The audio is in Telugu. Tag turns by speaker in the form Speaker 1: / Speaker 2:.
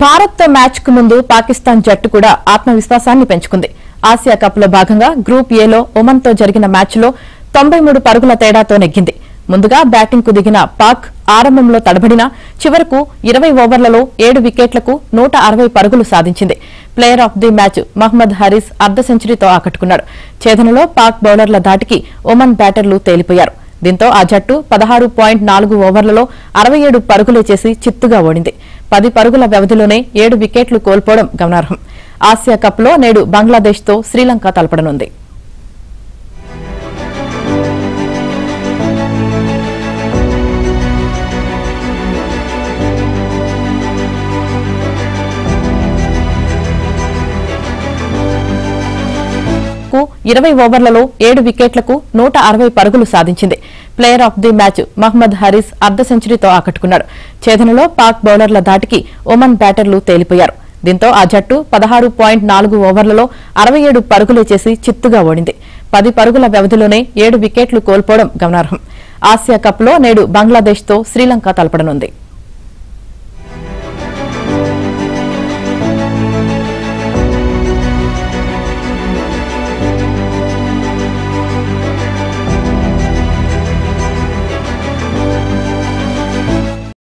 Speaker 1: భారత్ మ్యాచ్ కు ముందు పాకిస్తాన్ జట్టు కూడా ఆత్మవిశ్వాసాన్ని పెంచుకుంది. ఆసియా కప్ లో భాగంగా గ్రూప్ ఏలో ఒమన్ తో జరిగిన మ్యాచ్లో 93 పరుగుల తేడాతో నెగ్గింది. ముందుగా బ్యాటింగ్ కు దిగిన పాక్ ఆరంభంలో తడబడినా చివరకు 20 ఓవర్లలో 7 వికెట్లకు 160 పరుగులు సాధించింది. Player of the match Mohammad Haris అర్ధ సెంచరీతో ఆకట్టుకున్నాడు. ఛేదనలో పాక్ బౌలర్ల దాటికి ఒమన్ బ్యాటర్లు తేలిపోయారు. దీంతో ఆ జట్టు 16.4 ఓవర్లలో 67 పరుగులే చేసి చిత్తుగా ఓడింది. 10 పరుగుల వ్యవధిలోనే 7 వికెట్లు కోల్పోవడం గమనార్హం. ఆసియా కప్ లో నేడు బంగ్లాదేశ్ తో శ్రీలంక తలపడనుంది. కు 20 ఓవర్లలో 7 వికెట్లకు 160 పరుగులు సాధించింది. Player of the match Mohammad Haris అర్ధ సెంచరీతో ఆకట్టుకున్నాడు. ఛేదనలో పాక్ బౌలర్ల దాటికి ఒమన్ బ్యాటర్లు తేలిపోయారు. దీంతో ఆ జట్టు 16.4 ఓవర్లలో 67 పరుగులే చేసి చిత్తుగా ఓడింది. 10 పరుగుల వ్యవధిలోనే 7 వికెట్లు కోల్పోవడం గమనార్హం. ఆసియా కప్ లో నేడు బంగ్లాదేశ్ తో శ్రీలంక తలపడనుంది.